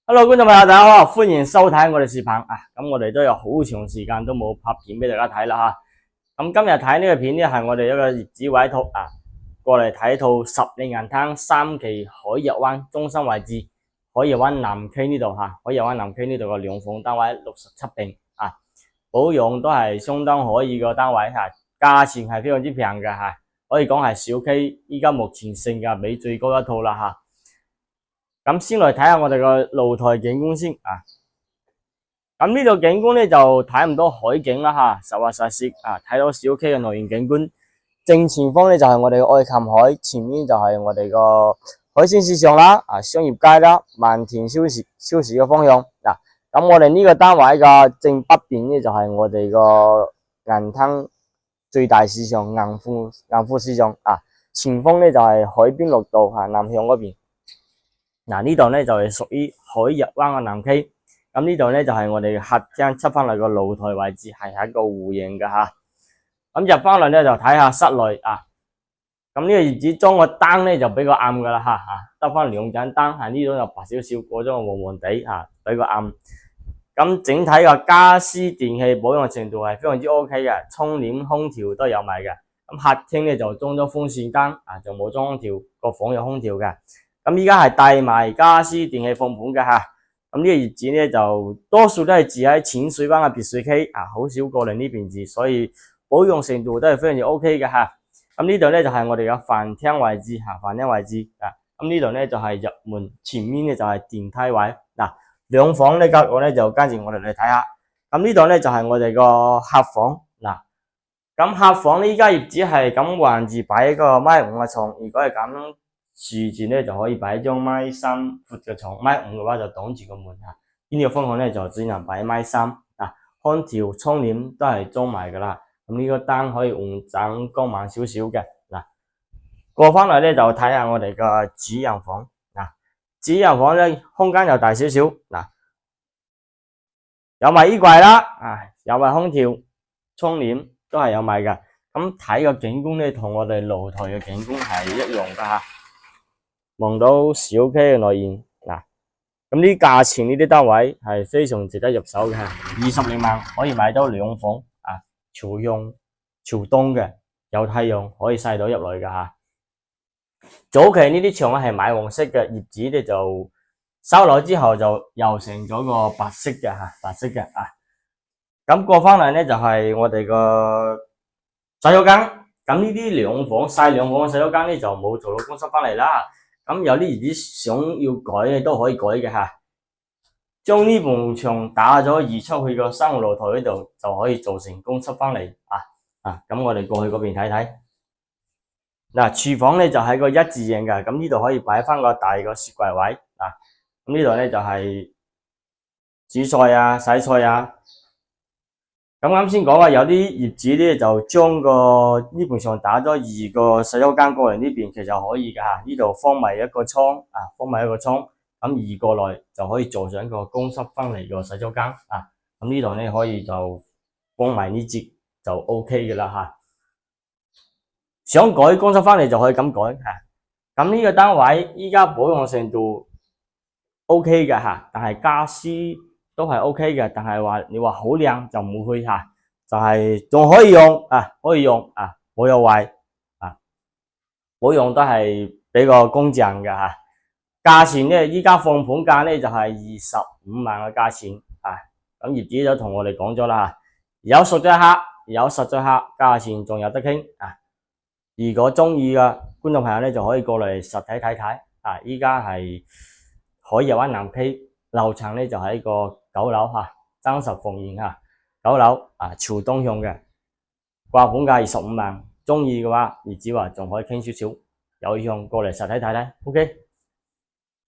Hello，觀眾朋友，大家好，歡迎收睇我哋視頻啊！咁我哋都有好長時間都冇拍片俾大家睇啦吓。咁今日睇呢個片咧，係我哋一個業主委託啊，過嚟睇套十里銀灘三期海逸灣中心位置，海逸灣南 K 呢度吓，海逸灣南 K 呢度個兩房單位67平啊，保養都係相當可以個單位吓，價錢係非常之平嘅吓，可以講係小 K 依家目前性價比最高一套啦吓。咁先嚟睇下我哋個露台景觀先啊。咁呢度景觀咧就睇唔到海景啦吓，實話實說啊，睇到小 K 嘅內園景觀。正前方咧就係我哋嘅愛琴海，前面就係我哋個海鮮市場啦，啊商業街啦，萬田超市嘅方向嗱。咁我哋呢個單位嘅正北邊咧就係我哋個銀灘最大市場銀富市場啊，前方咧就係海邊綠道啊，南向嗰邊。嗱，呢度咧就係屬於海逸灣嘅南 K， 咁呢度咧就係我哋客廳出翻嚟個露台位置，係一個弧形嘅吓。咁入翻嚟咧就睇下室內啊。咁呢個業主裝個燈咧就比較暗噶啦吓，得翻兩盞燈，喺呢度就白少少，嗰種黃黃地吓，比較暗。咁整體嘅家私電器保養程度係非常之 OK 嘅，窗簾空調都有埋嘅。咁客廳咧就裝咗風扇燈啊，就冇裝空調，個房有空調嘅。咁依家係帶埋家私電器放盤嘅吓，咁呢個業主咧就多數都係住喺淺水灣嘅別墅區啊，好少過嚟呢邊住，所以保養程度都係非常之 OK 嘅吓。咁呢度咧就係我哋嘅飯廳位置吓，飯廳位置啊。咁呢度咧就係入門前面咧就係電梯位嗱，兩房呢格局咧就跟住我哋嚟睇下。咁呢度咧就係我哋個客房嗱，咁客房呢依家業主係咁橫住擺一個1.5米嘅床，如果係咁豎住咧就可以擺一張1.3米闊嘅床，1.5米嘅話就擋住個門吓。呢個方向咧就只能擺1.3米啊。空調、窗簾都係裝埋噶啦。咁呢個燈可以換盞光猛少少嘅嗱。過翻嚟咧就睇下我哋個主人房嗱，主人房咧空間又大少少嗱，有埋衣櫃啦啊，有埋空調、窗簾都係有埋嘅。咁睇個景觀咧同我哋露台嘅景觀係一樣噶吓。望到小 K 嘅內園嗱，咁呢啲價錢呢啲單位係非常值得入手嘅，20零萬可以買到兩房啊，朝向朝東嘅，有太陽可以曬到入嚟嘅吓。早期呢啲牆係米黃色嘅，業主咧就收樓之後就油成咗個白色嘅吓，白色嘅啊。咁過翻嚟咧就係我哋個洗手間，咁呢啲兩房細兩房嘅洗手間咧就冇做到公室翻嚟啦。咁有啲業主想要改嘅都可以改嘅吓，將呢埲牆打咗移出去個生活露台嗰度，就可以做成公室翻嚟啊。咁我哋過去嗰邊睇睇。嗱，廚房咧就係個一字形嘅，咁呢度可以擺翻個大個雪櫃位啊。咁呢度咧就係煮菜啊、洗菜啊。咁啱先講話有啲業主咧就將個呢埲牆打咗2個洗手間過嚟呢邊，其實可以噶吓。呢度放埋一個倉啊，放埋一個倉，咁移過來就可以做上一個公室分離個洗手間啊。咁呢度咧可以就放埋呢節就 OK 嘅啦吓。想改公室翻嚟就可以咁改吓。咁呢個單位依家保養程度 OK 嘅吓，但係家私都係 OK 嘅，但係話你話好靚就唔會去吓，就係仲可以用啊，可以用啊，冇有壞啊，保養都係比較公正嘅吓。價錢咧，依家放盤價咧就係25萬嘅價錢啊。咁業主都同我哋講咗啦，有實在客，有實在客，價錢仲有得傾啊。如果中意嘅觀眾朋友咧，就可以過嚟實體睇睇啊。依家係海逸灣南 K 樓層咧就係一個9樓吓，真實奉現吓，9樓啊，朝東向嘅，掛盤價25萬，中意嘅話業主話仲可以傾少少，有意向過嚟實體睇睇 ，OK。